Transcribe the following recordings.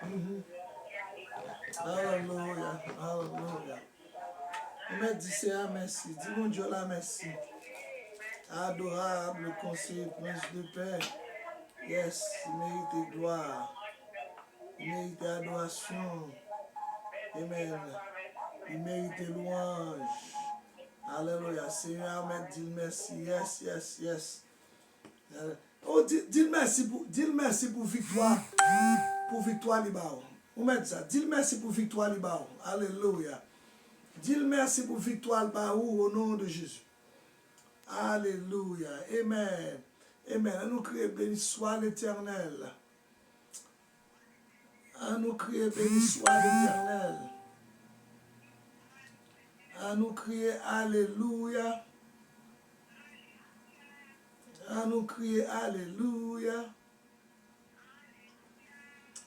Mhm. Alléluia. Alléluia. On m'a dit c'est merci. Dis mon Dieu là merci. Adorable conseiller, prince de paix. Yes, il mérite gloire. Il mérite adoration. Amen. Il mérite louange. Alléluia. Seigneur, m'a dit merci. Yes, yes, yes. Oh, dis merci pour victoire. Pour victoire Libao. On met ça. Dis merci pour victoire Libao. Alléluia. Dis merci pour victoire Libao au nom de Jésus. Alléluia. Amen. Amen. À nous crier béni soit l'Éternel. À nous crier béni soit l'Éternel. À nous crier Alléluia. À nous crier Alléluia.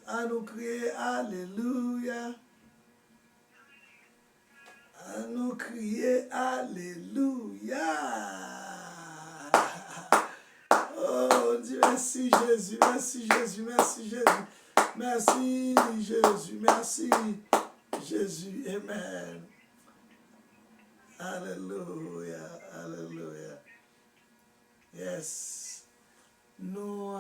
À nous crier Alléluia. À nous crier Alléluia. Oh, on dit merci Jésus, merci Jésus, merci Jésus. Merci Jésus, merci Jésus. Amen. Alléluia, alléluia. Yes. Nous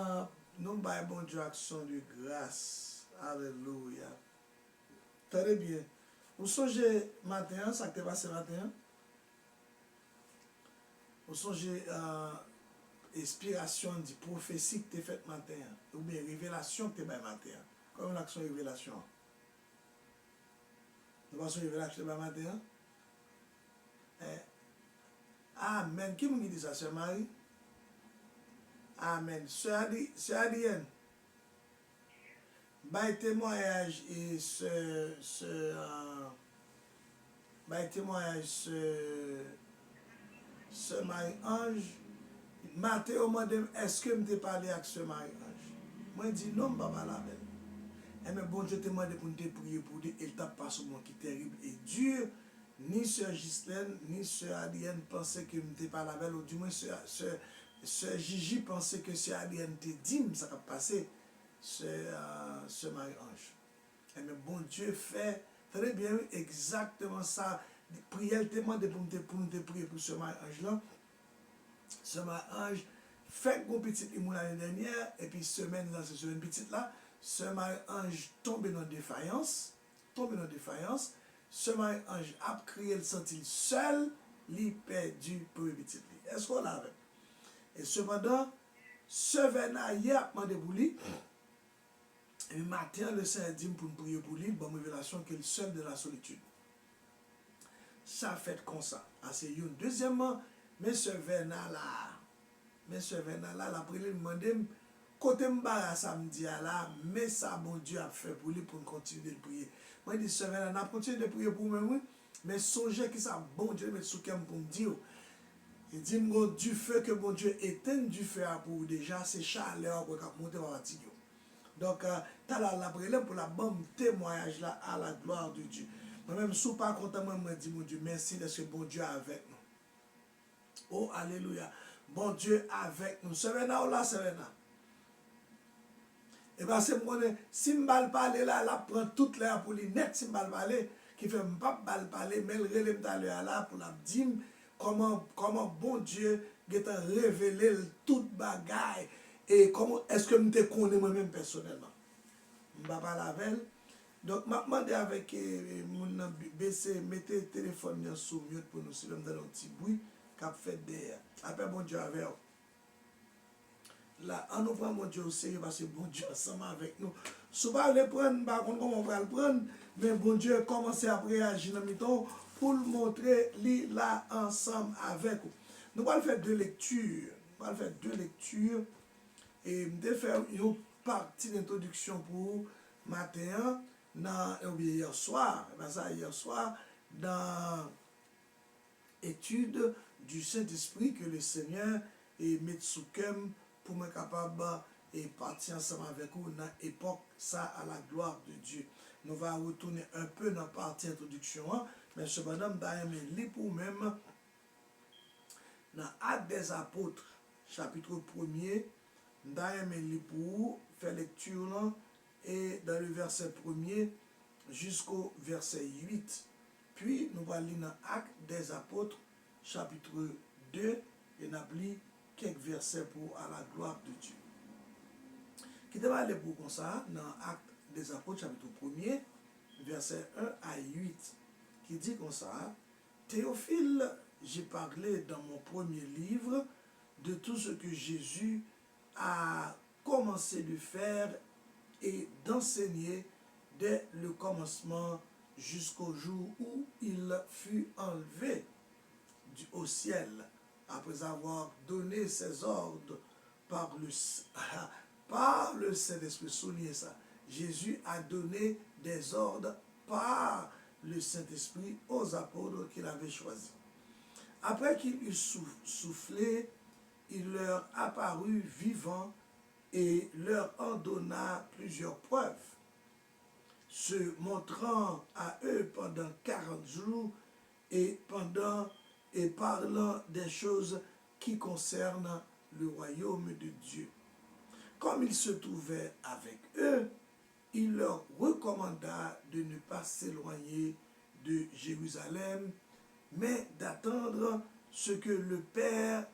baillons bon Dieu action de grâce. Alléluia. Très bien. Vous songez matin, ça qui est passé matin? Vous songez inspiration de prophétie que tu as faite matin? Ou bien révélation que tu as faite matin? Comme une action révélation. Nous passons révélation de matin? Amen. Qui m'a dit ça, Sœur Marie? Amen. Sœur Adienne, bail témoignage et bail témoignage ce Marie-Ange. Mathéo m'a dit, est-ce que je t'ai parlé avec ce Marie-Ange? Moi, je dis non, papa la belle. Et mais bon, je te demande pour te prier pour dire, il t'a pas ce moment qui est terrible et dur. Ni sœur Ghislaine, ni sœur Adienne pensaient que je n'étais pas la belle, ou du moins sœur Gigi pensait que sœur Adienne te dit, ça va passer, ce Marie-Ange. Et mais bon Dieu fait très bien exactement ça. Prière demande pour nous prier pour ce Marie-Ange là. Ce Marie-Ange fait une petite immoule l'année dernière, et puis semaine dans cette semaine petite là, ce Marie-Ange tombe dans défaillance. Ce Marie-Ange a crié le sentit seul, il perdu pour le petit. Est-ce qu'on l'a avec? Et cependant, ce Vena hier a demandé pour lui. Et matin, le Seigneur dit pour prier pour lui, bonne révélation qu'il est seul de la solitude. Ça fait comme ça. C'est une. Deuxièmement, M. Vena là, la prière demandé, côté m'bara samedi là, mais ça, bon Dieu a fait pour lui pour continuer de prier. Moi, je dis, ce Vena, on a continué de prier pour moi, oui, mais songez que ça, bon Dieu, met sous cœur pour me dire. Il dit, du feu que bon Dieu éteigne du feu pour vous déjà, c'est chaleur pour monter dans la tigre. Donc, tu as la prière pour la bonne témoignage là à la gloire de Dieu. Moi-même, si je ne suis pas content, moi, je dis, mon Dieu, merci parce que bon Dieu est avec nous. Oh, alléluia. Bon Dieu avec nous. C'est Vena ou là, c'est Vena. Et bien, c'est moi, si je ne parle là, elle prend toute l'air pour lui net, si je ne parle qui fait pas parler, mais elle relève là pour la dire comment bon Dieu a révélé toute bagaille et comment est-ce que je te connais moi-même personnellement. Je ne parle pas la veille. Donc, je demande avec mon BC, mettez le téléphone sur mute pour nous, si nous avons un petit bruit, qu'a fait derrière. Après, bon Dieu avec vous. Là, on nous prend mon Dieu au sérieux parce que bon Dieu ensemble avec nous. Si on le prendre, par contre, comment on va le prendre, mais bon Dieu commence à réagir dans le temps pour le montrer là ensemble avec nous. Nous allons faire deux lectures. Et je vais faire une partie d'introduction pour matin, hier soir, dans l'étude du Saint-Esprit que le Seigneur met sous cœur pour me capable et partir ensemble avec vous dans l'époque ça à la gloire de Dieu. Nous allons retourner un peu dans la partie introduction, mais cependant, nous allons lire pour même dans Actes des Apôtres, chapitre 1er, nous allons lire pour faire lecture et dans le verset 1er jusqu'au verset 8. Puis nous allons lire dans Actes des Apôtres, chapitre 2, et nous allons lire quelques versets pour à la gloire de Dieu. Qui va aller pour comme ça dans Actes des Apôtres, chapitre 1er, verset 1 à 8, qui dit comme ça: Théophile, j'ai parlé dans mon premier livre de tout ce que Jésus a commencé de faire et d'enseigner dès le commencement jusqu'au jour où il fut enlevé au ciel, après avoir donné ses ordres par le Saint-Esprit. Soulignez ça. Jésus a donné des ordres par le Saint-Esprit aux apôtres qu'il avait choisis. Après qu'il eut soufflé, il leur apparut vivant et leur en donna plusieurs preuves, se montrant à eux pendant 40 jours et parlant des choses qui concernent le royaume de Dieu. Comme il se trouvait avec eux, il leur recommanda de ne pas s'éloigner de Jérusalem, mais d'attendre ce que le Père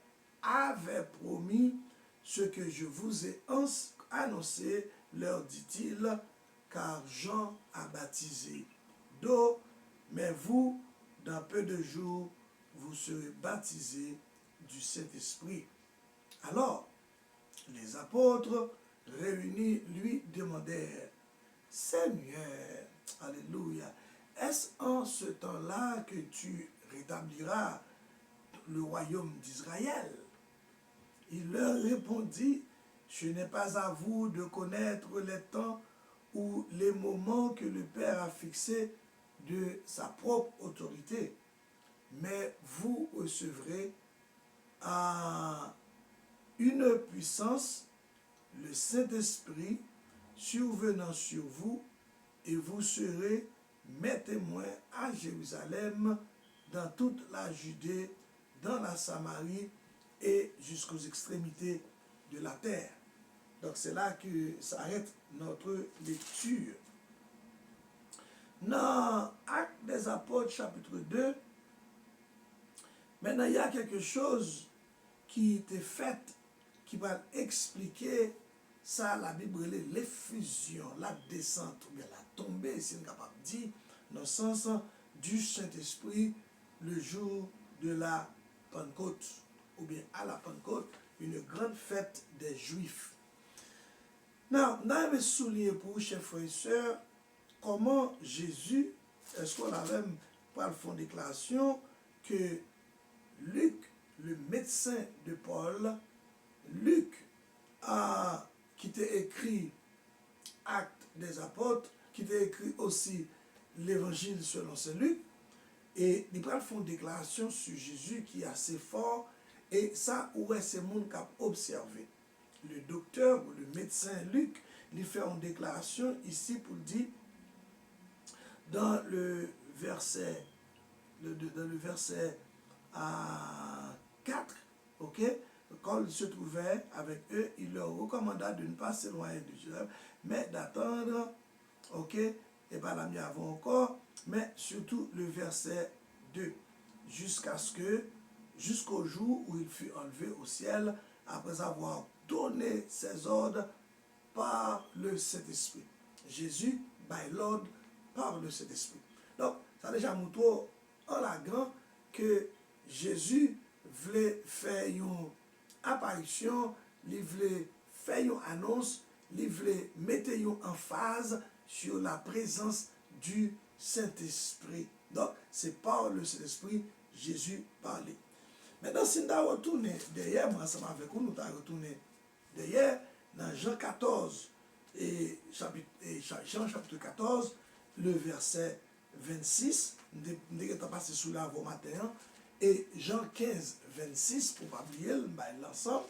avait promis, ce que je vous ai annoncé, leur dit-il, car Jean a baptisé d'eau, mais vous, dans peu de jours, vous serez baptisés du Saint-Esprit. Alors, les apôtres réunis lui demandèrent: Seigneur, alléluia, est-ce en ce temps-là que tu rétabliras le royaume d'Israël? Il leur répondit: ce n'est pas à vous de connaître les temps ou les moments que le Père a fixés de sa propre autorité, mais vous recevrez une puissance, le Saint-Esprit, survenant sur vous, et vous serez mes témoins à Jérusalem, dans toute la Judée, dans la Samarie et jusqu'aux extrémités de la terre. Donc c'est là que s'arrête notre lecture. Dans Actes des Apôtres, chapitre 2, maintenant il y a quelque chose qui était fait, qui va expliquer ça, la Bible, l'effusion, la descente, ou bien la tombée, si on est capable de dire, dans le sens du Saint-Esprit, le jour de la Pentecôte, ou bien à la Pentecôte, une grande fête des Juifs. Now, on avait souligné pour vous, chers frères et sœurs, comment Jésus, est-ce qu'on a même pas le fond de déclaration, que Luc, le médecin de Paul, Luc qui t'a écrit Actes des Apôtres, qui t'a écrit aussi l'Évangile selon Saint Luc, et il prend une déclaration sur Jésus qui est assez fort, et ça, où est ce monde qui a observé. Le docteur ou le médecin Luc, il fait une déclaration ici pour dire, dans le verset, à 4, ok, quand il se trouvait avec eux, il leur recommanda de ne pas s'éloigner de Jérusalem, mais d'attendre, ok, et pas la mienne avant encore, mais surtout le verset 2, jusqu'au jour où il fut enlevé au ciel, après avoir donné ses ordres par le Saint-Esprit. Jésus, by l'ordre par le Saint-Esprit. Donc, ça a déjà montré en la grande que Jésus voulait faire une apparition, il voulait faire une annonce, il voulait mettre une emphase sur la présence du Saint-Esprit. Donc, c'est par le Saint-Esprit Jésus parlait. Maintenant, si nous avons retourné derrière, moi, ensemble avec vous, nous avons retourné derrière, dans Jean 14, Jean chapitre 14, le verset 26, nous avons passé sous la voie matin, et Jean 15, 26, pour ne pas oublier l'ensemble,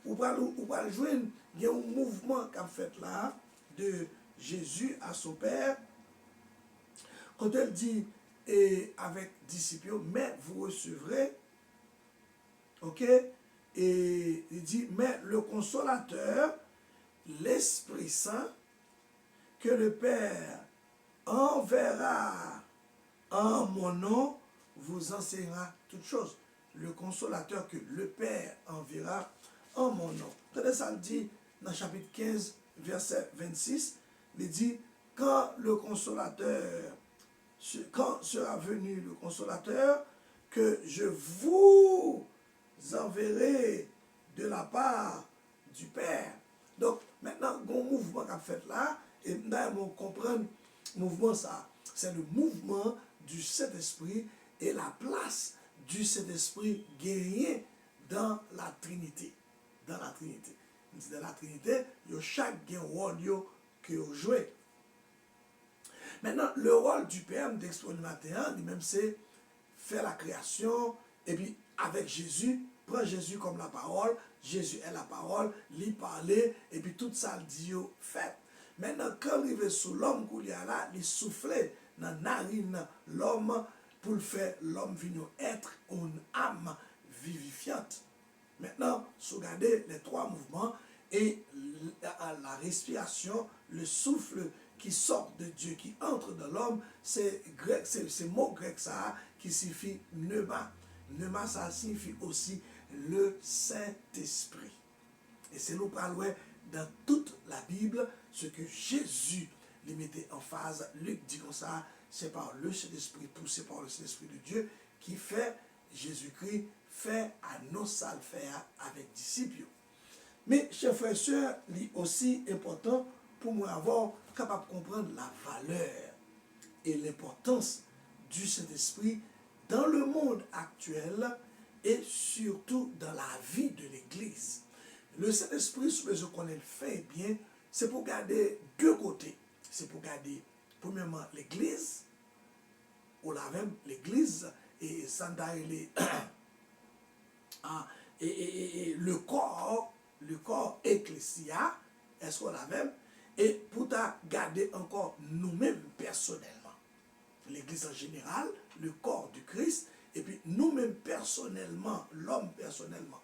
ou va jouer, il y a un mouvement qu'a fait là, de Jésus à son Père, quand elle dit, et avec disciples, mais vous recevrez, ok, et il dit, mais le consolateur, l'Esprit Saint, que le Père enverra en mon nom vous enseignera toutes choses. Le consolateur que le Père enverra en mon nom. Tenez ça le dit dans le chapitre 15, verset 26. Il dit, quand le consolateur, quand sera venu le consolateur, que je vous enverrai de la part du Père. Donc, maintenant, il y a un mouvement qui a fait là, et nous comprenons le mouvement ça. C'est le mouvement du Saint-Esprit et la place du Saint-Esprit gagné dans la Trinité. Dans la Trinité. Dans la Trinité, il y a chaque rôle que vous jouez. Maintenant, le rôle du Père d'Exposé matin, lui-même, c'est faire la création, et puis avec Jésus, prend Jésus comme la parole, Jésus est la parole, lui parler, et puis tout ça, le dit, fait. Maintenant, quand il est sous l'homme qu'il y a là, il souffle dans la narine l'homme pour faire l'homme venir être une âme vivifiante. Maintenant, si vous regardez les trois mouvements et la respiration, le souffle qui sort de Dieu, qui entre dans l'homme, c'est grec, c'est ce mot grec ça qui signifie pneuma. Pneuma, ça signifie aussi le Saint-Esprit. Et c'est nous parlons dans toute la Bible, ce que Jésus les mettait en phase. Luc dit comme ça, c'est par le Saint-Esprit, poussé par le Saint-Esprit de Dieu, qui fait Jésus-Christ fait à nos salles faire avec disciples. Mais, chers frères et sœurs, c'est aussi important pour moi avoir capable de comprendre la valeur et l'importance du Saint-Esprit dans le monde actuel et surtout dans la vie de l'Église. Le Saint-Esprit, ce qu'on fait bien, c'est pour garder deux côtés. C'est pour garder, premièrement, l'Église, ou la même l'Église, et ça et le corps ecclésia, est-ce qu'on a même, et pour garder encore nous-mêmes personnellement. L'Église en général, le corps du Christ, et puis nous-mêmes personnellement, l'homme personnellement.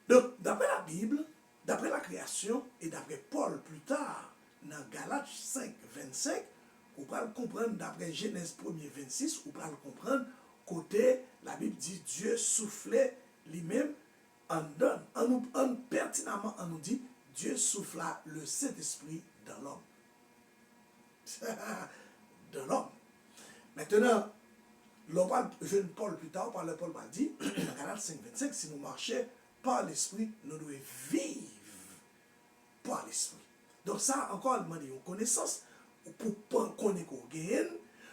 Donc, d'après la Bible, d'après la création, et d'après Paul plus tard, dans Galates 5, 25, on peut le comprendre, d'après Genèse 1er, 26, on peut le comprendre, côté, la Bible dit, Dieu soufflait lui-même en donne, en pertinemment, on nous dit, Dieu souffla le Saint-Esprit dans l'homme. Dans l'homme. Maintenant, jeune Paul plus tard, Paul m'a dit, dans Galates 5, 25, si nous marchons par l'Esprit, nous devons vivre par l'Esprit. Donc ça, encore, il m'a dit, une connaissance, pour connaître qu'on gagne,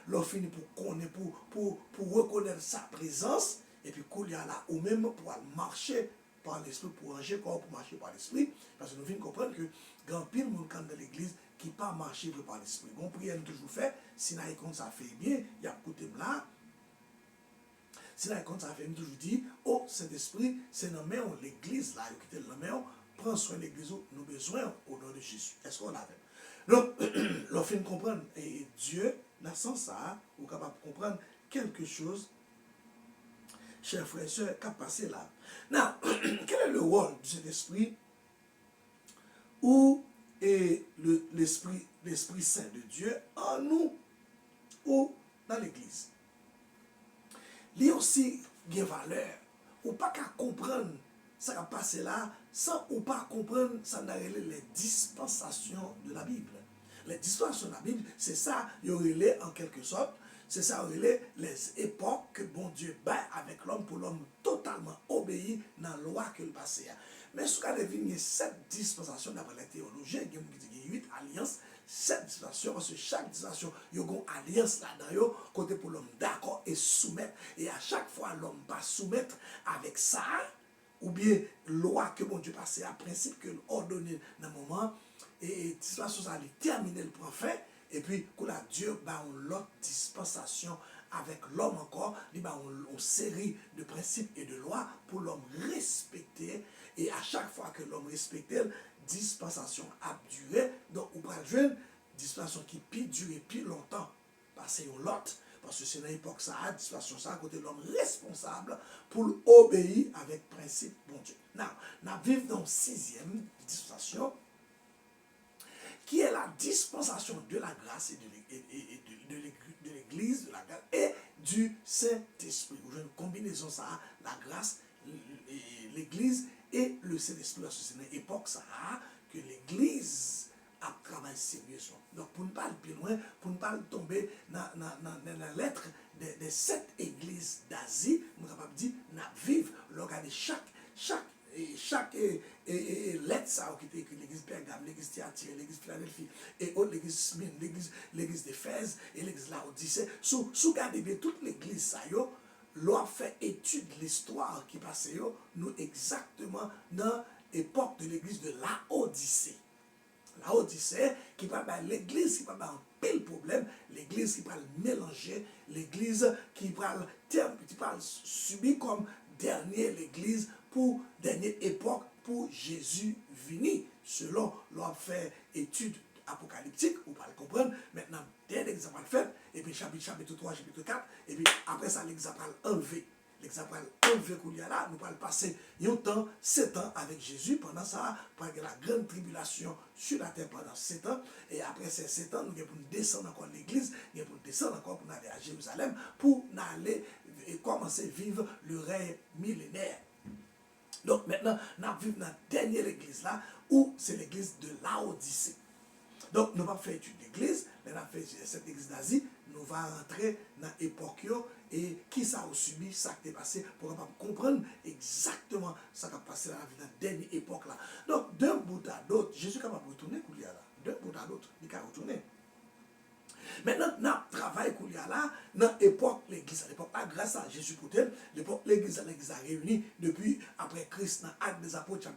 l'on finit pour reconnaître sa présence, et puis qu'on y a là, ou même pour marcher par l'Esprit, pour ranger corps, pour marcher par l'Esprit, parce que nous venons comprendre que grand pile monde quand dans l'église qui pas marcher par l'Esprit. Bon prière toujours fait, si n'a compte ça fait bien, il y a côté là. Si n'a compte ça fait toujours dit, oh Saint-Esprit, c'est dans main l'église là, qui était dans main, prends soin de l'église, nous besoin au nom de Jésus. Est-ce qu'on l'a fait? Donc, l'on fait comprendre, et Dieu, dans ce sens ça, vous êtes capable de comprendre quelque chose, chers frères et sœurs, qui a passé là. Now, quel est le rôle de cet esprit où est l'Esprit Saint de Dieu en nous ou dans l'Église? Il y a aussi une valeur. Ou pas qu'à comprendre ça qui a passé là, sans ou pas comprendre ça n'a les dispensations de la Bible. Les dispensations de la Bible, c'est ça, il y aurait en quelque sorte, c'est ça, les époques que bon Dieu bat avec l'homme pour l'homme totalement obéir dans la loi qu'il passait. Mais ce qu'on a devenu cette dispensation d'après la théologie, il y a 8 alliances, 7 dispensations, parce que chaque dispensation, il y a une alliance là-dedans, côté pour l'homme d'accord et soumettre. Et à chaque fois, l'homme va soumettre avec ça, ou bien loi que bon Dieu passait à principe que l'ordonné dans le moment, et dispensation, ça allait terminer le prophète. Et puis, quand Dieu a une autre dispensation avec l'homme encore, il a une série de principes et de lois pour l'homme respecter. Et à chaque fois que l'homme respecte, dispensation a duré. Donc, on va jouer une dispensation qui peut durer plus longtemps. Parce que l'autre, parce que c'est dans l'époque ça, dispensation ça, à côté de l'homme responsable pour obéir avec principe bon Dieu. Now, nous vivons dans la 6e dispensation, qui est la dispensation de la grâce et de l'église, de la grâce et du Saint-Esprit. Vous avez une combinaison ça, la grâce, l'église et le Saint-Esprit. C'est une époque ça que l'église a travaillé sérieusement. Donc pour ne pas aller plus loin, pour ne pas tomber dans la lettre des 7 églises d'Asie, nous sommes capables de dire, nous vivons, regardez chaque lettre ça qui était écrit, l'église Pergame, l'église Thyatire, l'église Philadelphie, et autres, l'église Smyrne, l'église d'Éphèse et l'église Laodicée. Sous regardez bien toute l'église ça yo, l'on fait étude de l'histoire qui passait yo, nous exactement dans l'époque de l'église de Laodicée. Laodicée qui parle de l'église qui parle un pile problème, l'église qui parle mélanger, l'église qui parle subir comme dernière l'église pour dernière époque pour Jésus venu. Selon l'on fait étude apocalyptique, vous pouvez le comprendre. Maintenant, dernier exemple fait, et puis chapitre 3, chapitre 4, et puis après ça, l'exemple enlevé. L'exemple enlevé qu'il y a là, nous allons passer un temps, 7 ans avec Jésus. Pendant ça, pendant la grande tribulation sur la terre pendant 7 ans. Et après ces 7 ans, nous allons descendre encore l'église, nous allons descendre encore pour aller à Jérusalem, pour aller et commencer à vivre le règne millénaire. Donc maintenant, nous vivons dans la dernière église là, où c'est l'église de Laodicée. Donc nous allons faire étude d'église, nous allons faire cette église d'Asie, nous allons rentrer dans l'époque et qui ça a subi, ça qui est passé, pour comprendre exactement ce qui a passé dans la dernière époque là. Donc d'un bout à l'autre, Jésus est capable de retourner, d'un bout à l'autre, il est retourner. Maintenant, nous travaillons qu'il y a là, dans l'époque l'église, à l'époque, grâce à Jésus pour elle, l'époque l'église a réuni depuis après Christ, dans Actes des Apôtres,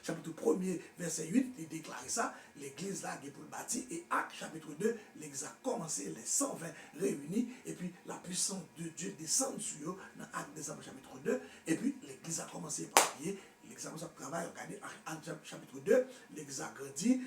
chapitre 1er, verset 8, il déclare ça, l'église là est pour le bâtir, et Actes chapitre 2, l'église a commencé, les 120 réunis, et puis la puissance de Dieu descend sur eux, dans Actes des Apôtres, chapitre 2, et puis l'église a commencé à prier. L'église a travaillé, regardez, Actes chapitre 2, l'église a grandi,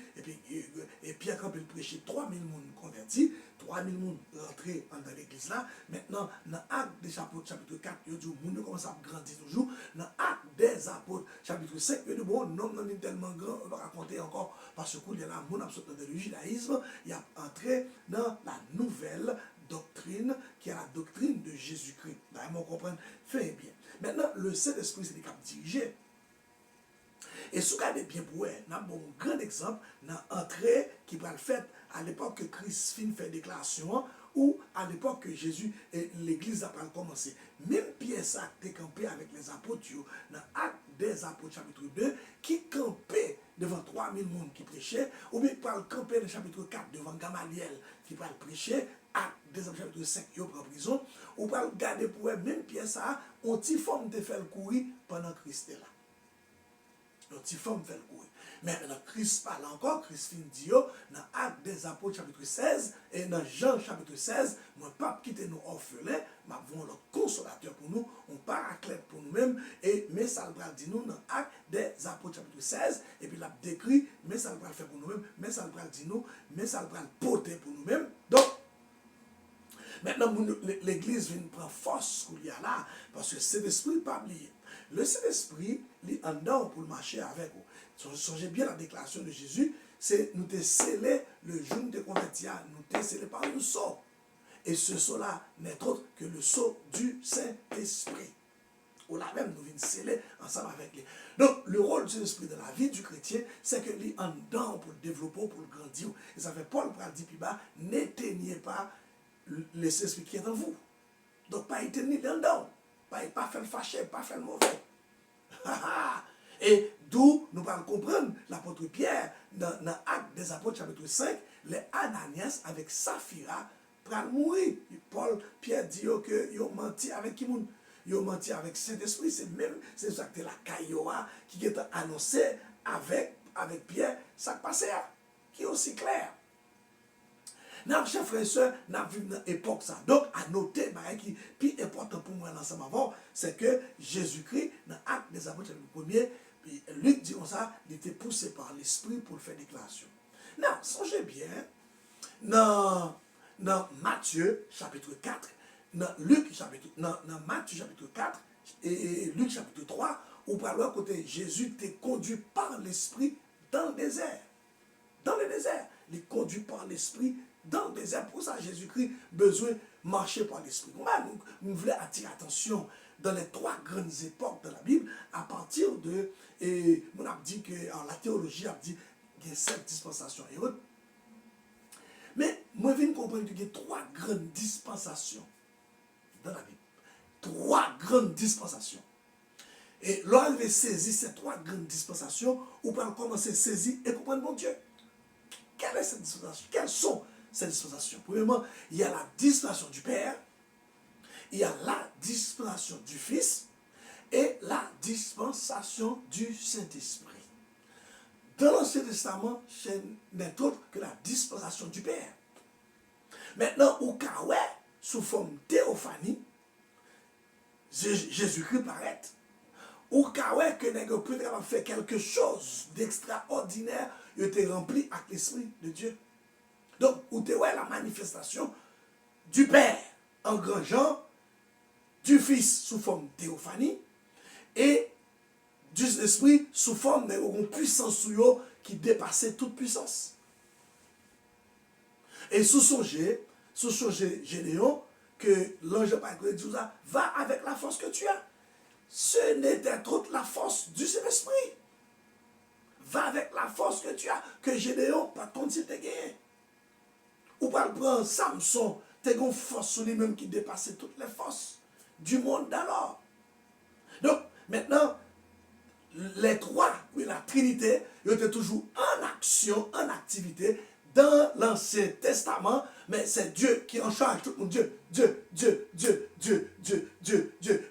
et Pierre quand il prêchait 3000 personnes convertis, 3000 personnes rentrées dans l'église là. Maintenant, dans Actes des Apôtres, chapitre 4, il dit, le monde commence à grandir toujours. Dans Actes des Apôtres, chapitre 5, il dit, bon, non, non, tellement grand, on va raconter encore, parce qu'il y a là, mon absolu de le judaïsme, il a entré dans la nouvelle doctrine, qui est la doctrine de Jésus-Christ. D'ailleurs, on comprend, fait bien. Maintenant, le Saint-Esprit, c'est des caps dirigés. Et si vous regardez bien pour vous, nous avons un grand exemple dans l'entrée qui va le faire à l'époque que Christ fait déclaration ou à l'époque que Jésus et l'église a pas commencé. Même Pierre a été campé avec les apôtres dans Actes des Apôtres chapitre 2 qui campait devant 3000 personnes qui prêchaient ou bien par le camper dans le chapitre 4 devant Gamaliel qui va le prêcher. Actes des Apôtres chapitre 5 il est en prison. Ou pas regarder pour eux, même Pierre ça on t'y forme de faire le courir pendant Christ est là. Donc, il faut me faire le courir. Mais maintenant, Christ parle encore, Christ dit dans Actes des Apôtres chapitre 16 et dans Jean chapitre 16, moi, pas quitter nous orphelins, mais avons le consolateur pour nous, on paraclète pour nous-mêmes, et mais ça va dire nous dans Actes des Apôtres chapitre 16, et puis l'a décrit, mais ça va le faire pour nous-mêmes, mais ça va dire nous, mais ça va le porter pour nous-mêmes. Donc, maintenant, l'église vient prendre force qu'il y a là, parce que c'est l'esprit pas oublié. Le Saint-Esprit, il est en dedans pour marcher avec vous. Songez bien la déclaration de Jésus, c'est nous te scellé le jour de convertis, nous te scellé par le sceau. Et ce sceau-là n'est autre que le sceau du Saint-Esprit. Ou là même, nous venons sceller ensemble avec lui. Donc, le rôle du Saint-Esprit dans la vie du chrétien, c'est que lui en dedans pour le développer, pour le grandir. Et ça fait Paul pour dire plus bas, n'éteignez pas le Saint-Esprit qui est en vous. Donc, pas éteindre en dedans. Pas faire le fâché, pas faire le mauvais. Et d'où nous allons comprendre l'apôtre Pierre dans Actes des Apôtres chapitre 5, les Ananias avec Saphira pour mourir. Pierre dit que ils ont menti avec qui moun? Ils ont menti avec Saint-Esprit. C'est ça que la Caïoa qui est annoncé avec Pierre, ça passait qui est aussi clair. Nous, chers frères et sœurs, nous vivons dans l'époque ça. Donc, à noter, ce qui est plus important pour moi l'ensemble avant, c'est que Jésus-Christ, dans l'acte des Apôtres, le premier, Luc dit comme ça, il était poussé par l'Esprit pour faire déclaration. Non, songez bien, dans Matthieu chapitre 4, dans Matthieu chapitre 4 et Luc chapitre 3, où par le côté Jésus était conduit par l'Esprit dans le désert. Dans le désert. les conduit par l'esprit dans le désert. Pour ça, Jésus-Christ besoin de marcher par l'esprit. Nous voulons attirer l'attention dans les trois grandes époques de la Bible, à partir de, et on a dit que, alors la théologie a dit qu'il y a 7 dispensations et autres. Mais moi, je viens de comprendre qu'il y a 3 grandes dispensations dans la Bible. 3 grandes dispensations. Et lorsque vous saisir ces 3 grandes dispensations, vous pouvez commencer à saisir et comprendre mon Dieu. Quelle est cette dispensation? Quelles sont ces dispensations? Premièrement, il y a la dispensation du Père, il y a la dispensation du Fils et la dispensation du Saint-Esprit. Dans l'Ancien Testament, ce n'est autre que la dispensation du Père. Maintenant, au cas où, sous forme théophanie, Jésus-Christ paraît. Au cas où que nous peut faire quelque chose d'extraordinaire, il était rempli avec l'Esprit de Dieu. Donc, où tu vois la manifestation du Père en grand Jean, du Fils sous forme théophanie, et du Esprit sous forme d'une puissance qui dépassait toute puissance. Et sous songer Gédéon, que l'ange dit, va avec la force que tu as. Ce n'était autre la force du Saint-Esprit. Va avec la force que tu as, que Gédéon, par contre, s'il t'a gagné. Ou par prendre Samson, t'as une force sur lui-même qui dépassait toutes les forces du monde d'alors. Donc, maintenant, les 3, oui, la Trinité, ils étaient toujours en action, en activité, dans l'Ancien Testament, mais c'est Dieu qui en charge tout le monde. Dieu,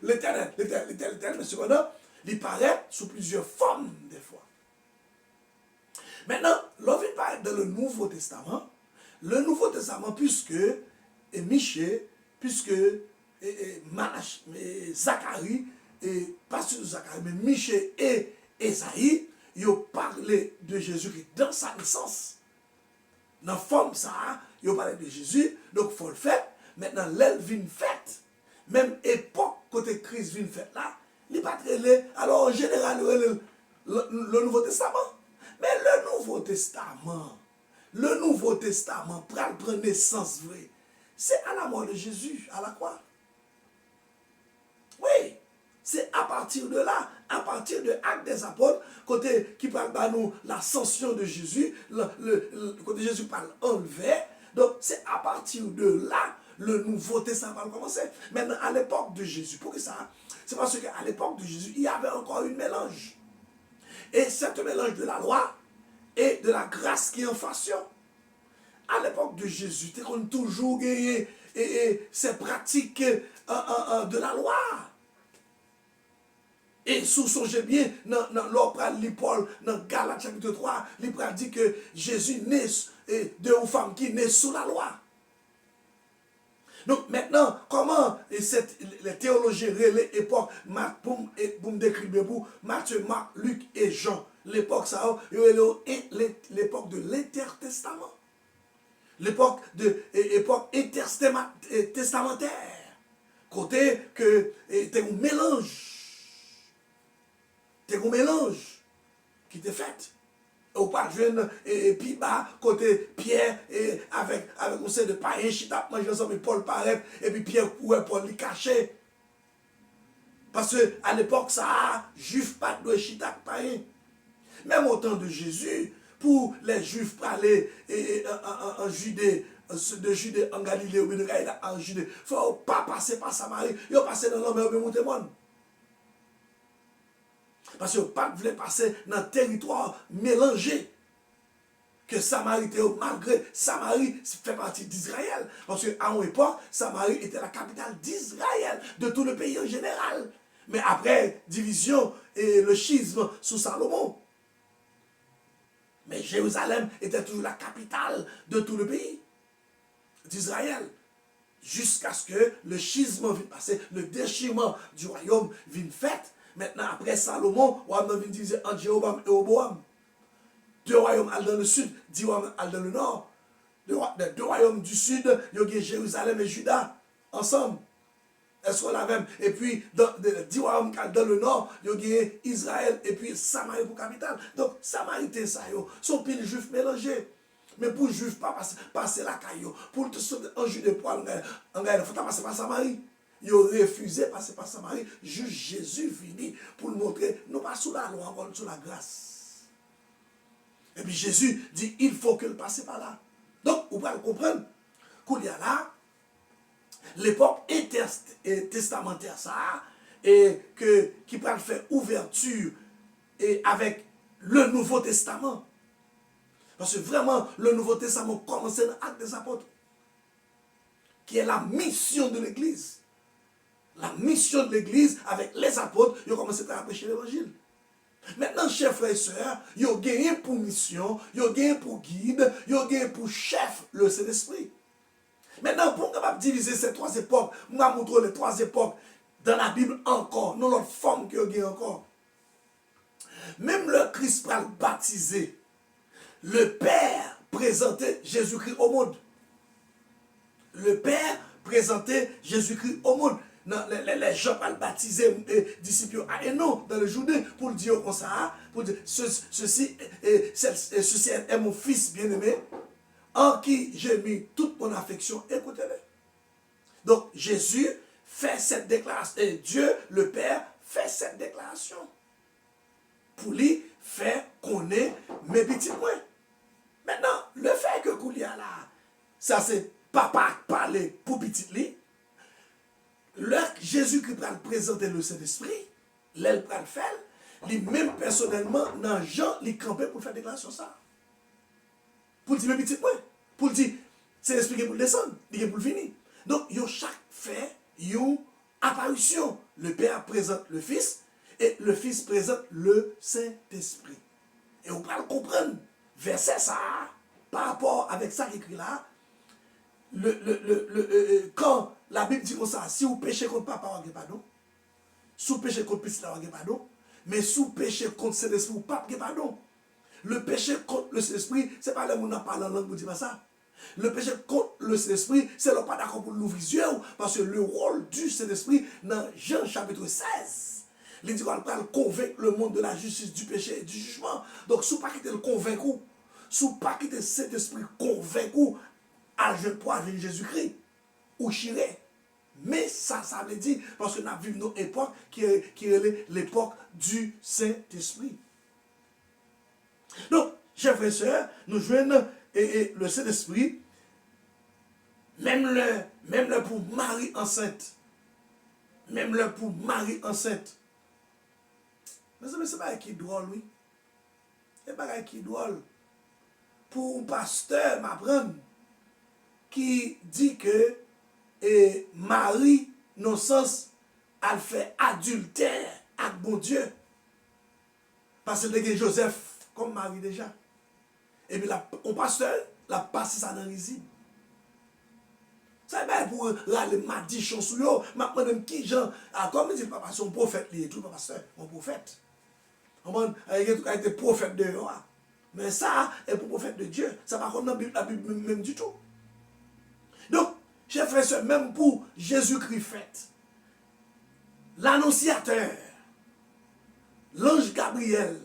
l'Éternel, mais cependant, il paraît sous plusieurs formes des fois. Maintenant, l'on vient parler dans le Nouveau Testament, puisque Michée, puisque Zacharie, et pas sur Zacharie, mais Michée et Esaïe, ils ont parlé de Jésus dans sa naissance. Dans la forme, ça, ils ont parlé de Jésus, donc il faut le faire. Maintenant, l'aile vient faite. Même époque, côté Christ vient faite là, il n'est pas très laid. Alors, en général, le Nouveau Testament. Mais le Nouveau Testament prend naissance vraie. C'est à la mort de Jésus, à la croix. Oui, c'est à partir de là, à partir de Actes des Apôtres, côté qui parle de nous l'ascension de Jésus, côté Jésus parle enlevé. Donc c'est à partir de là, le Nouveau Testament va commencer. Maintenant, à l'époque de Jésus, pour que ça, c'est parce qu'à l'époque de Jésus, il y avait encore une mélange. Et cette mélange de la loi et de la grâce qui est en fashion. À l'époque de Jésus, tu as toujours gagné ces pratiques de la loi. Et songez bien, dans Paul, dans Galates chapitre 3, il dit que Jésus naît de une femme qui naît sous la loi. Donc maintenant, comment les théologiens relèvent l'époque, pour me décrire pour Matthieu, Marc, Luc et Jean, l'époque ça, l'époque de l'intertestament. L'époque intertestamentaire. Côté que t'es un mélange. T'es un mélange qui t'est fait. Ou pas jeune et puis bas côté Pierre et avec un set de païens chita manger ensemble et Paul paraît et puis Pierre ouais Paul lui caché. Parce que à l'époque ça juif pas de chita païen. Même au temps de Jésus, pour les Juifs pour aller en Judée, de Judée en Galilée ou en Judée, il ne faut pas passer par Samarie, il faut passer dans l'homme et au monter monde. Parce que le pape voulait passer dans un territoire mélangé. Que Samarie était, malgré Samarie fait partie d'Israël. Parce qu'à une époque, Samarie était la capitale d'Israël, de tout le pays en général. Mais après, division et le schisme sous Salomon. Mais Jérusalem était toujours la capitale de tout le pays d'Israël. Jusqu'à ce que le schisme vienne passer, le déchirement du royaume vienne fait. Maintenant, après Salomon, on va diviser entre Jéroboam et Roboam. 2 royaumes dans le sud, 10 royaumes dans le nord. 2 royaumes du sud, il y a Jérusalem et Juda ensemble. Est-ce qu'on l'a même? Et puis, dans 10 royaumes dans le nord, il y a Israël et puis Samarie pour capitale. Donc, Samarie, ça, son pile juif mélangé. Mais pour juif, pas passer la caillou, pour te sauver un jus de poil, il faut passer par Samarie. Ils ont refusé de passer par Samarie. Juste Jésus venu pour le montrer, non pas sous la loi, encore sous la grâce. Et puis Jésus dit, il faut que le passe par là. Donc, vous pouvez comprendre qu'il y a là, l'époque testamentaire, ça, et qui peut faire ouverture et avec le Nouveau Testament. Parce que vraiment, le Nouveau Testament commence dans l'Acte des Apôtres, qui est la mission de l'Église. La mission de l'Église avec les apôtres, ils ont commencé à prêcher l'Évangile. Maintenant, chers frères et sœurs, ils ont gagné pour mission, ils ont gagné pour guide, ils ont gagné pour chef le Saint-Esprit. Maintenant, pour capable diviser ces trois époques, on va montrer les trois époques dans la Bible encore, dans l'autre forme qu'ils ont gagné encore. Même le Christ va le baptiser. Le Père présentait Jésus-Christ au monde. Le Père présentait Jésus-Christ au monde. Les gens vont le baptiser les disciples à non dans le journée pour dire comme ça, pour dire ceci est mon fils bien-aimé en qui j'ai mis toute mon affection, écoutez-le. Donc Jésus fait cette déclaration, et Dieu le Père fait cette déclaration pour lui faire connaître mes petits points. Maintenant, le fait que Koulia là, ça c'est papa parler pour petit lui. Jésus-Christ va présenter le Saint-Esprit, l'elle va le faire, lui-même personnellement, dans Jean, il campait pour faire déclaration ça. Pour dire, mais petit point, pour dire, Saint-Esprit qui est pour descendre, il est pour finir. Donc, il y a chaque fait, il y a une apparition. Le Père présente le Fils, et le Fils présente le Saint-Esprit. Et on peut le comprendre, verset ça, par rapport avec ça qui est écrit là, quand la Bible dit comme ça, si vous péchez contre papa, vous n'avez pas pardon. Si vous péchez contre petit, vous n'avez pas pardon. Mais si vous péchez contre Saint-Esprit, vous n'avez pas pardon. Le péché contre le Saint-Esprit, ce n'est pas le monde qui parle en langue pour dire ça. Le péché contre le Saint-Esprit, c'est le pas d'accord pour l'ouvrir les yeux, parce que le rôle du Saint-Esprit, dans Jean chapitre 16, il dit qu'on va convaincre le monde de la justice, du péché et du jugement. Donc, si vous ne pas le convaincre, si vous ne pas quitter cet esprit convaincu, à je pour Jésus-Christ, ou chiré. Mais ça veut dire, parce que nous vivons une époque qui est l'époque du Saint-Esprit. Donc, chers frères et sœurs, nous jouons le Saint-Esprit, même le pour Marie enceinte. Même le pour Marie enceinte. Mais c'est pas qui drôle, oui. C'est pas qui drôle. Pour un pasteur m'apprendre qui dit que Marie, non sens, elle fait adultère avec bon Dieu. Parce que c'est Joseph comme Marie déjà. Et puis, on pasteur, la passe ça dans l'isible. Ça va pour les madichons sur eux. Maintenant, qui gens, comme dit le papa, son prophète, il est tout pasteur, mon prophète. Il a été prophète de eux. Mais ça, est pour prophète de Dieu. Ça va comme dans la Bible même du tout. Donc, chers frères et sœurs, même pour Jésus-Christ fait, l'annonciateur, l'ange Gabriel,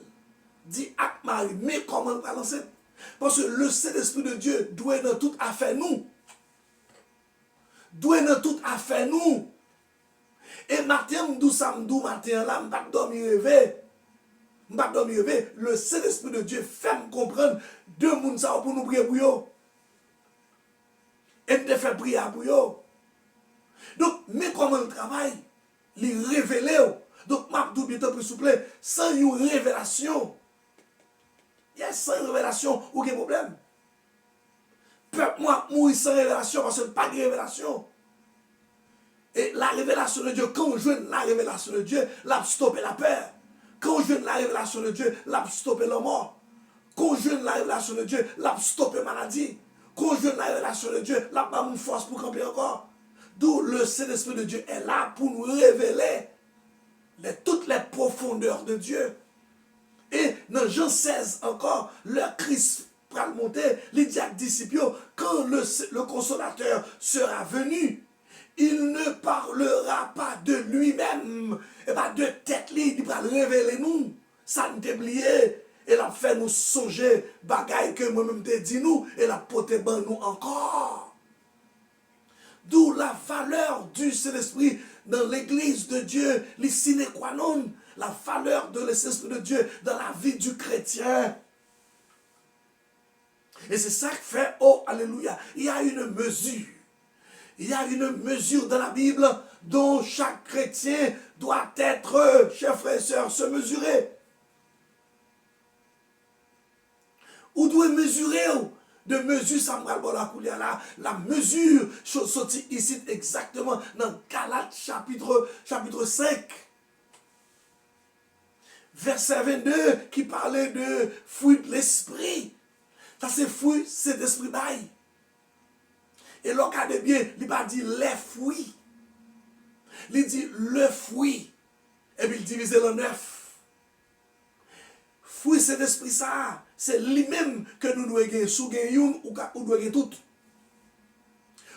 dit à Marie, mais comment on va lancer? Parce que le Saint-Esprit de Dieu doit dans toute affaire nous. Doit dans toute affaire nous. Et matin, matin là, je ne pas dormir rêver. Je ne pas dormir rêver. Le Saint-Esprit de Dieu fait me comprendre deux mouns pour nous prier pour eux. Et de faire prier pour eux. Donc, mais comment le travail, les révéler. Donc, je vais bientôt plus souple, sans une révélation. Il y a sans révélation, aucun problème. Peuple, moi, mourir sans révélation, parce que pas de révélation. Et la révélation de Dieu, quand on joue la révélation de Dieu, l'a stoppé la peur. Quand on joue la révélation de Dieu, l'a stoppé la mort. Quand on joue la révélation de Dieu, l'a stoppé la maladie. Quand on joue la révélation de Dieu, l'a pas une force pour camper encore. D'où le Saint-Esprit de Dieu est là pour nous révéler toutes les profondeurs de Dieu. Et dans Jean 16 encore, le Christ va monter, les disciples, quand le consolateur sera venu, il ne parlera pas de lui-même, et pas de tête, il va révéler nous. Ça ne t'oublier. Elle a fait nous songer bagaille que moi-même te dit nous. Elle a porté ban nous encore. D'où la valeur du Saint-Esprit dans l'église de Dieu, les sine qua non, la valeur de l'Esprit de Dieu dans la vie du chrétien. Et c'est ça qui fait, oh alléluia, il y a une mesure. Il y a une mesure dans la Bible dont chaque chrétien doit être, chers frères et sœurs, se mesurer. Ou doit mesurer, de mesure, ça me la mesure, sortie ici exactement dans Galates chapitre 5. Verset 22 qui parlait de fruit de l'esprit. Ça c'est fruit, c'est l'esprit bail. Et l'on regarde bien, il va dire les fruits. Il dit le fruit. Et puis il divise le 9. Fruit, c'est l'esprit ça. C'est lui-même que nous devons gagner. Sous gagner ou devons gagner tout.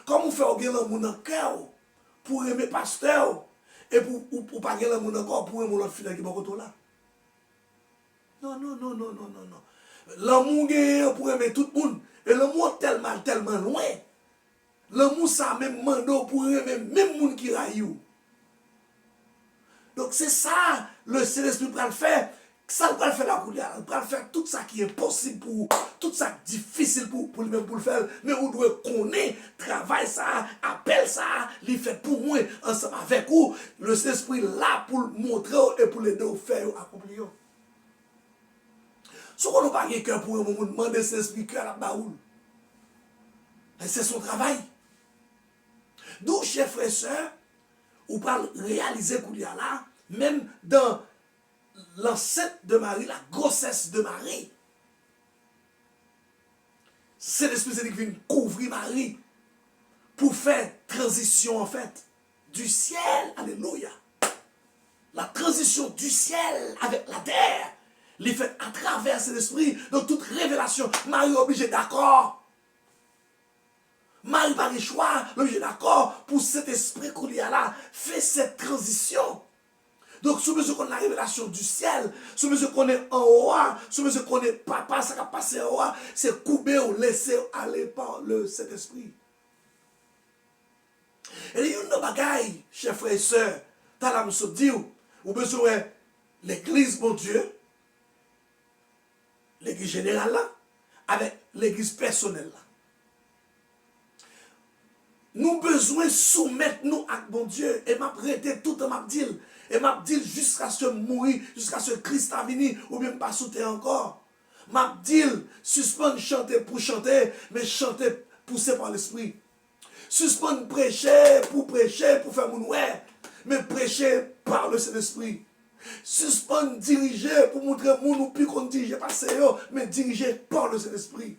Comme on fait gagner l'amour dans le cœur pour aimer pasteur et pour pas gagner l'amour encore pour aimer l'autre fidèle qui est beaucoup là. Non. L'amour gagner pour aimer tout le monde. Et l'amour tellement loin. L'amour ça même mando pour aimer même monde qui raille. Donc c'est ça le Saint-Esprit va le faire. Ça va le faire la couleur. Il va faire tout ça qui est possible pour tout ça qui est difficile pour lui-même pour le faire. Mais on doit connaître, travail ça, appel ça, il fait pour moi ensemble avec vous. Le Saint-Esprit là pour le montrer et pour l'aider à faire accomplir. Ce qu'on n'a pas de cœur pour un moment demander Saint-Esprit cœur à baoul. C'est son travail. D'où, chers frères et sœurs, on parle réaliser qu'il y a là, même dans l'enceinte de Marie, la grossesse de Marie. C'est l'Esprit qui vient couvrir Marie pour faire transition en fait du ciel, alléluia. La transition du ciel avec la terre, les fait à travers cet esprit, donc toute révélation, Marie est obligée d'accord. Marie par le choix, l'objet d'accord pour cet esprit qu'il y a là, fait cette transition. Donc, sous mesure qu'on a la révélation du ciel, sous mesure qu'on est en haut, sous mesure qu'on est papa, ça va passer en haut, c'est couper ou laisser aller par cet esprit. Et il y a une bagaille, chers frères et sœurs, t'as la me dit, ou besoin l'église, mon Dieu, l'église générale là, avec l'église personnelle là. Nous besoin soumettre nous à bon Dieu et m'a prêté tout en m'a dit et m'a dit jusqu'à ce mourir jusqu'à ce Christ a venu ou bien pas sauter encore m'a dit suspendre chanter pour chanter mais chanter poussé par l'esprit suspendre prêcher pour faire mon ouais mais prêcher par le Saint-Esprit suspendre diriger pour montrer mon ou plus qu'on dirige pas mais diriger par le Saint-Esprit.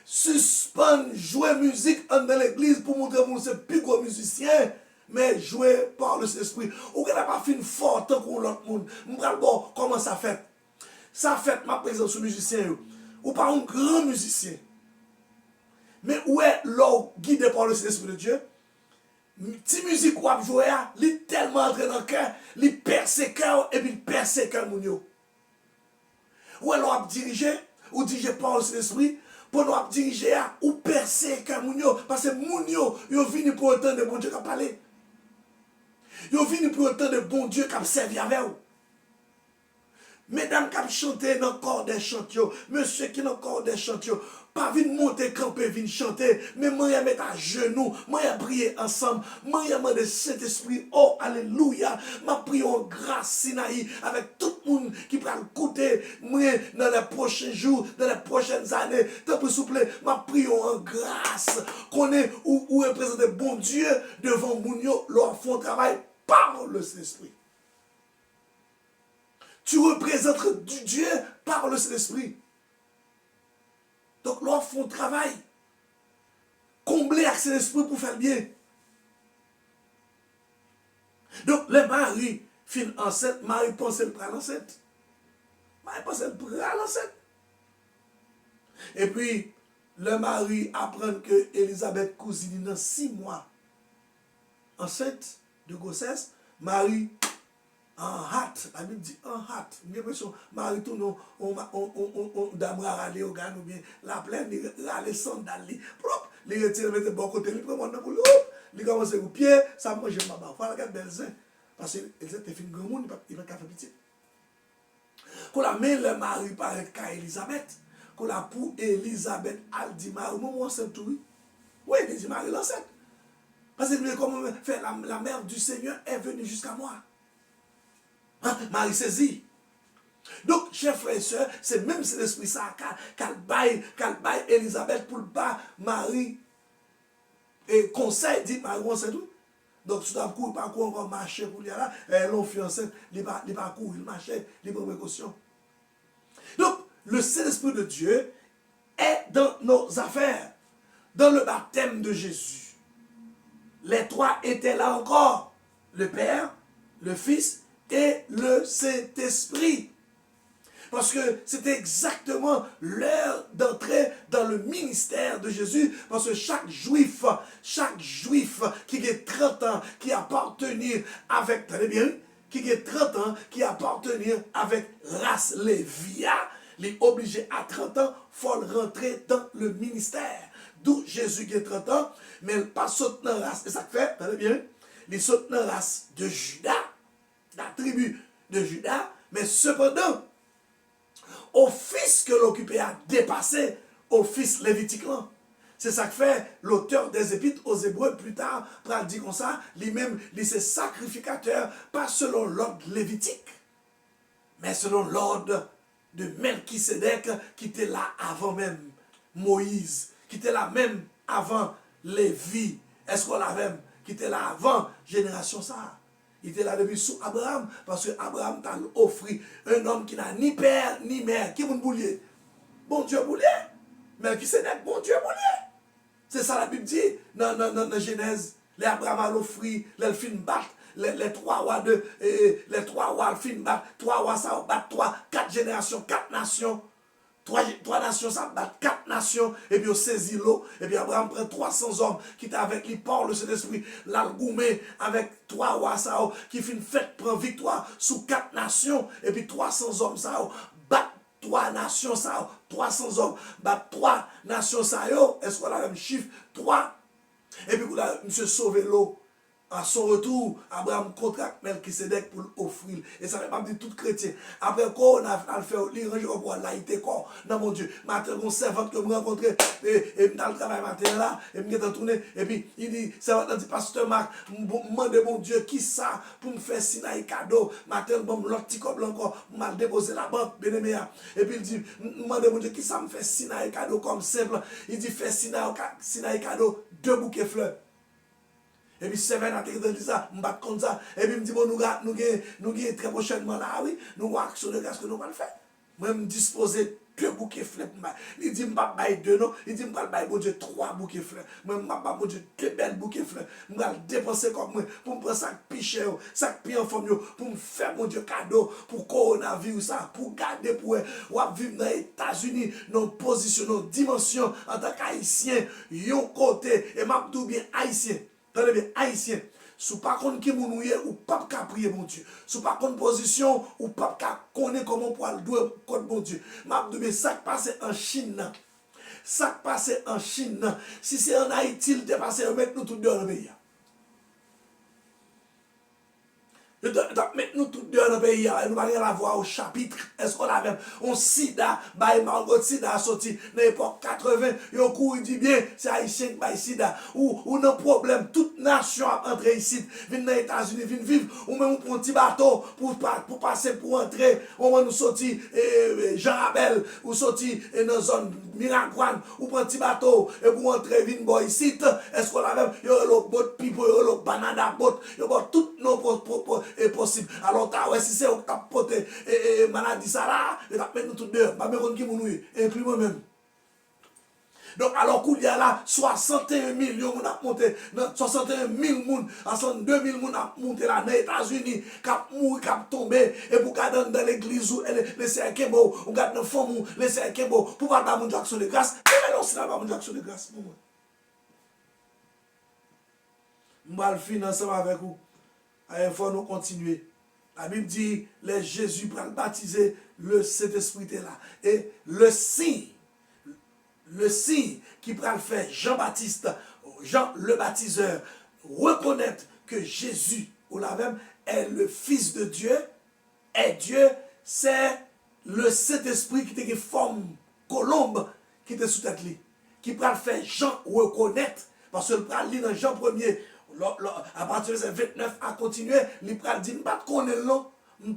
Suspendre jouer musique dans l'église pour montrer que c'est plus gros musicien, mais jouer par le Saint-Esprit. Ou qu'elle n'a pas fait une forte pour l'autre monde. Bon, comment ça fait? Ça fait ma présence sur musicien. Ou pas un grand musicien. Mais où est l'homme guidé par le Saint-Esprit de Dieu? Petit musique ou à jouer, il est tellement entré dans le cœur, il perce le cœur et puis il perce le cœur. Ou est l'homme dirigé, ou dirigé par le Saint-Esprit, pour nous diriger ou percer cœur parce que mounio, ils viennent pour autant de bon Dieu qui a parlé. Ils viennent pour autant de bon Dieu qui a servi avec vous. Mesdames qui ont chanté dans le corps des chanteurs, monsieur qui dans le corps des chanteurs, pas venir monter camper, venir chanter, mais moi je mettre à genoux, moi je prier ensemble, moi je demander Saint-Esprit, oh alléluia, ma prière en grâce Sinaï avec tout le monde qui va écouter, moi dans les prochains jours, dans les prochaines années, tant pour souple, ma prière en grâce, qu'on est ou représenter bon Dieu devant Mounio, leur font travail par le Saint-Esprit. Tu représentes du Dieu par le Saint-Esprit. Donc, leur font travail. Combler avec Saint-Esprit pour faire bien. Donc, le mari fin enceinte, Marie pense le prend l'enceinte. Marie pense le prend l'enceinte. Et puis, le mari apprend que Elisabeth cousine dans 6 mois enceinte de grossesse, Marie en hâte. La Bible dit en hâte. J'ai l'impression, Marie tourne, on d'abra râler au gars, ou bien la plaine, il râler sandales, il retire, mettre bon côté, il prend mon nom pour l'eau, il commence au pied, ça mange ma barre. Voilà, regarde belle zin. Parce que les était fin grand monde, il va pas faire petit. Quand la mère le mari paraît qu'à Elisabeth, quand la pour Elisabeth, elle dit Marie, moi enceinte tout. Oui, il dit Marie l'enceinte. Parce que comme fait la mère du Seigneur est venue jusqu'à moi. Hein? Marie saisit. Donc, chers frères et sœurs, c'est même cet esprit ça qu'elle baille Elisabeth pour le bas Marie. Et conseil dit Marie enceinte tout. Donc, si tu as couru, pas encore marcher pour lui là, l'on fiancé, il va courir, il marche, il prend précaution. Donc, le Saint-Esprit de Dieu est dans nos affaires, dans le baptême de Jésus. Les trois étaient là encore, le Père, le Fils et le Saint-Esprit. Parce que c'était exactement l'heure d'entrer dans le ministère de Jésus. Parce que chaque juif qui a 30 ans, qui appartenir avec, tenez bien, qui a 30 ans, qui appartenir avec race Lévia, il est obligé à 30 ans, il faut rentrer dans le ministère. D'où Jésus qui a 30 ans, mais il pas saute dans la race. Et ça fait, tenez bien, il saute dans la race de Judas, la tribu de Judas, mais cependant, au fils que l'occupé a dépassé au fils lévitique. C'est ça que fait l'auteur des Épîtres aux Hébreux plus tard, pour dire comme ça, lui-même, il c'est sacrificateur, pas selon l'ordre lévitique, mais selon l'ordre de Melchisédek, qui était là avant même Moïse, qui était là même avant Lévi. Est-ce qu'on l'a même, qui était là avant génération ça? Il était là depuis sous Abraham, parce que Abraham t'a offert un homme qui n'a ni père ni mère. Qui est mon boulier? Bon Dieu boulier. Mais qui c'est bon Dieu boulier? C'est ça la Bible dit dans Genèse. Les Abraham a offert, les films battent, les trois rois les trois rois films battent, trois rois ça battent, quatre générations, quatre nations. Trois nations, ça bat 4 nations, et puis on saisit l'eau, et puis Abraham prend 300 hommes qui étaient avec lui, par le Saint-Esprit, l'algoumé avec 3 rois, ça, qui fait une fête, prend victoire sous 4 nations, et puis 300 hommes, ça, bat 3 nations, ça, 300 hommes, bat 3 nations, ça, est-ce qu'on a le même chiffre? 3. Et puis, monsieur sauvé l'eau. À son retour, Abraham contracte Melchisédek pour l'offrir. Et ça ne veut pas dire tout chrétien. Après quoi, on a fait l'irranger pour laïté quoi. Non, mon Dieu. Maintenant, mon servante que je rencontré, et dans le travail matin là, et je me tourné, et puis il dit, servante dit, pasteur Marc, demande mon Dieu, qui ça pour me faire signer cadeau. Matin, bon, l'autre petit coble encore, m'a déposé la banque, bien aimé. Et puis il dit, demande mon Dieu, qui ça me fait signer cadeau comme simple. Il dit, fait signer cadeau, 2 bouquets fleurs. Et puis, c'est vrai, on dit ça, on bat comme ça. Et puis, il me dit, bon, nous avons très prochainement là, oui, nous avons action de grâce que nous allons faire. Moi, je me disposer 2 bouquets fleurs pour moi. Il dit, je ne vais pas 2, non. Il dit, je vais pas bon Dieu 3 bouquets fleurs. Moi, je ne vais pas bon Dieu 2 belles bouquets fleurs. Je vais dépenser comme moi pour me prendre ça piché, ça pied en forme, pour me faire mon Dieu cadeau, pour coronavirus, ça, pour garder, pour vivre dans les États-Unis, dans position, dans dimension, en tant qu'haïtien, yon côté, et m'a tout bien haïtien. Tenez bien, haïtien, sous pas contre qui vous nouillez ou pas qu'à prier mon Dieu. Sous pas contre position ou pas qu'à connaître comment pour le douer contre mon Dieu. M'a dit, ça qui passe en Chine. Ça qui passe en Chine. Si c'est en Haïti, il dépasse, mettre nous tous deux dans le pays. Nous tous deux dans le pays, nous allons la voir au chapitre. Est-ce qu'on a même un sida, Margot sida sorti dans l'époque 80, yon kou dit bien, c'est haïtien qui bail sida. Ou non problème, toute nation a entré ici, vient dans les États-Unis, vient vivre, ou même pour un petit bateau, pour passer, pour entrer, on va nous sortir Jean Abel, ou sortir dans une zone Miragouane, ou pour un petit bateau, et pour entrer, vient boy ici. Est-ce qu'on a même, yon le boat people, yon le banana boat, yon tout nos est possible. Alors, si c'est au cap poté, et maladie ça là, et va mettre nous tous deux, pas me qui nous et puis moi-même. Donc, alors qu'il y a là 61 millions qui ont monté, 61 000 personnes, 62 000 personnes ont monté là dans les États-Unis, qui ont mouru, qui ont tombé, et pour garder dans l'église, les cercles, on garde dans le fond, les cercles, pour pas avoir mon action de grâce, et là aussi, là, mon action de grâce. Je vais le finir ensemble avec vous. Il faut nous continuer. La Bible dit, les Jésus pour le baptiser, le Saint-Esprit était là. Et le signe qui peut le faire Jean-Baptiste, Jean le baptiseur, reconnaître que Jésus, ou la même, est le Fils de Dieu, est Dieu, c'est le Saint-Esprit qui te forme colombe qui était sous tête li, qui peut le faire Jean reconnaître, parce que le pral lit dans Jean 1er, à partir de 29 à continuer, il pral dit, pas de connaître non,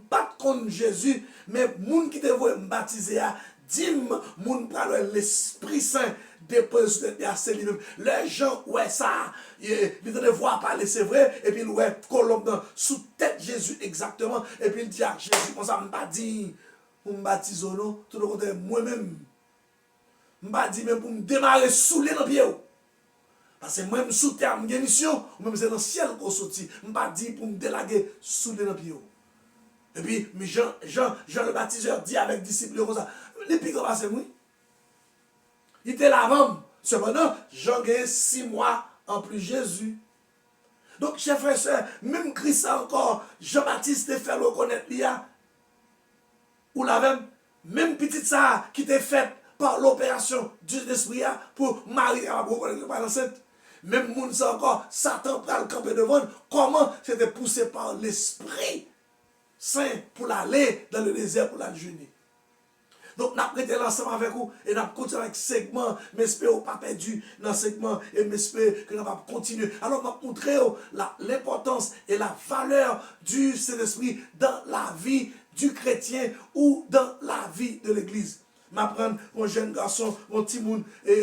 pas de connaître Jésus, mais moun qui te voit me baptiser à dim moun pral l'Esprit Saint dépose sur tête lui-même. Les gens ouais ça, ils te voir parler c'est vrai et puis ouais colombe sous tête Jésus exactement et puis il dit à Jésus comme ça m'a dit pour me baptiser non, tout le contraire moi-même m'a dit même pour me démarrer saouler dans pied. Parce que moi, sous terre, j'ai une mission, ou même c'est dans le ciel qu'on sortit. Je ne pas dit pour me délaguer sous les pieds. Et puis, Jean le baptiseur dit avec disciples comme ça. Les pics c'est moi. Il était là avant. Cependant, Jean gagne 6 mois en plus Jésus. Donc, chers frères et sœurs, même Christ encore, Jean-Baptiste te fait reconnaître l'IA. Ou la même petite ça qui était faite par l'opération du Esprit pour Marie à reconnaître par l'enceinte. Même moun ça encore, Satan pral camper devant, comment c'était poussé par l'Esprit Saint pour l'aller dans le désert pour la jeûner. Donc, nous avons prêté l'ensemble avec vous et nous avons continué avec ce segment. Mais j'espère pas perdu dans ce segment et j'espère que nous allons continuer. Alors, nous allons montrer l'importance et la valeur du Saint-Esprit dans la vie du chrétien ou dans la vie de l'Église. M'apprendre mon jeune garçon, mon petit monde, qui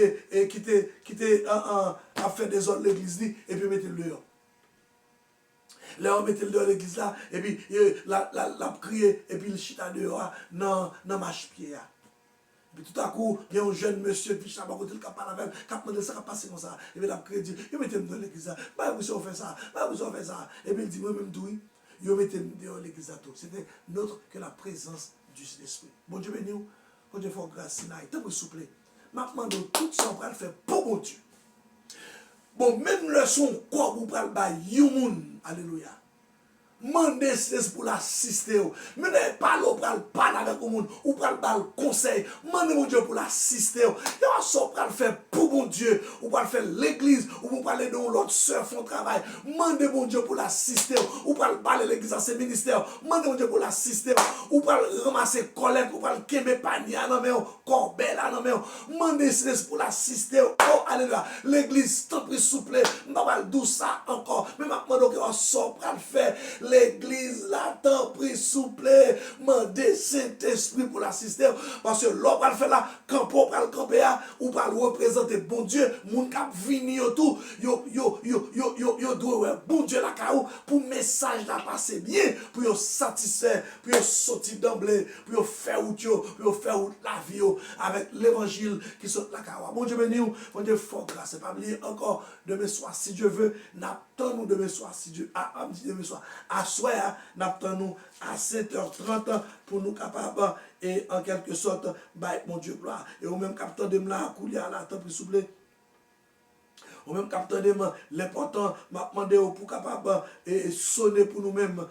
a fait des ordres de l'église, et puis mettre le dehors. Là, on mettait le dehors de l'église là, et puis la prié, et puis le chita dehors, dans marche-pied. Et puis tout à coup, il y a un jeune monsieur, puis je ne sais pas côté le cap à la même, qui a demandé ça, qui a passé comme ça, et puis la prié, il mettait le dehors de l'église là, bah, vous on fait ça, bah, vous on fait ça. Et puis il dit, moi-même, tout, il mettait le dehors de l'église là, tout. C'était notre que la présence du Saint-Esprit. Bon Dieu béni. Quand Dieu fait grâce, il te souple. Maintenant, tout ça, on va le faire pour mon Dieu. Bon, même le son, quoi, vous parlez de Yumun, alléluia. Mandez c'est pour l'assister. Mais ne pas parler avec le monde, ou parler le conseil. Mandez mon Dieu pour l'assister. Et on s'en le faire pour mon Dieu, ou pour le faire l'église, ou pour parler de l'autre soeur font travail. Mandez mon Dieu pour l'assister, ou pour parler l'église à ses ministères. Mandez mon Dieu pour l'assister, ou pour ramasser collecte, ou pour le kémé panier, non mais corbelle, non mais mandez c'est pour l'assister. Oh, alléluia. L'église, tant pis souple, je ne vais pas dire ça encore. Mais maintenant, on s'en le faire. L'église là, tant pris souple, mandez Saint-Esprit pour l'assister. Parce que l'on va le faire là, quand on va le camper là, ou va le représenter bon Dieu, mon cap vini tout, yo doit bon Dieu la caou, pour message là passer bien, pour yo satisfaire, pour yo sortir d'emblée, pour yo faire out la vie avec l'évangile qui sort la caou. Bon Dieu béni, bon Dieu fort grâce. C'est pas oublier encore demain soir, si Dieu veut, n'attendons demain soir, si Dieu a dit demain soir. À soir, n'attendons à 7h30 pour nous capables et en quelque sorte, mon Dieu gloire. Et au même capteur de là, couler à la temps plus souple. Au même capteur de l'important, m'a demandé pour capable et sonner pour nous-mêmes,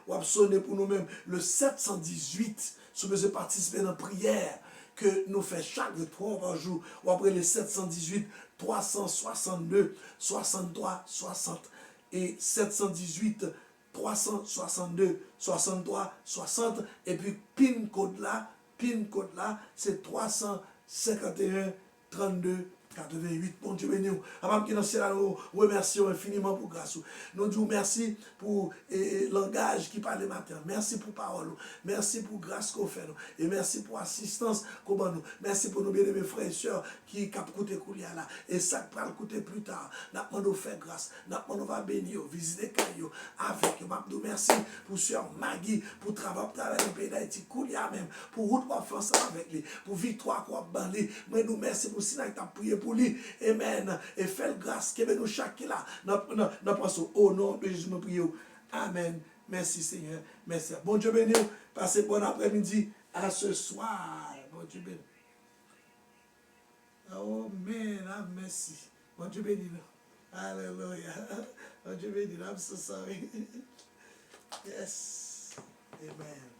ou sonner pour nous-mêmes le 718, si vous participer dans la prière que nous faisons chaque 3 par jour, ou après le 718, 362, 63, 60 et 718, 362, 63, 60 et puis PIN code là, c'est 351, 32, 88. Bon Dieu béni. Avant que nous nous remercions infiniment pour grâce. Nous disons merci pour le langage qui parle le matin. Merci pour parole. Merci pour grâce qu'on fait. Et merci pour assistance qu'on nous. Merci pour nos bien-aimés frères et sœurs qui cap coûter coulia là. Et ça va le coûter plus tard. Nous faire grâce. Nous va bénir, visiter Caillou avec. Nous merci pour sœur Maggie pour travailler dans le pays d'Haïti. Coulia même. Pour route qu'on fait ensemble avec lui. Pour victoire qu'on va banler. Mais nous merci pour Sina qui t'a prié pour lui. Amen. Et faites grâce. Que nous chaque là. Nous pensons au nom de Jésus, nous prions. Amen. Merci Seigneur. Merci. Bon Dieu béni. Passez bon après-midi. À ce soir. Bon Dieu béni. Oh man, merci. Bon Dieu béni. Alléluia. Bon Dieu béni. I'm so sorry. Yes. Amen.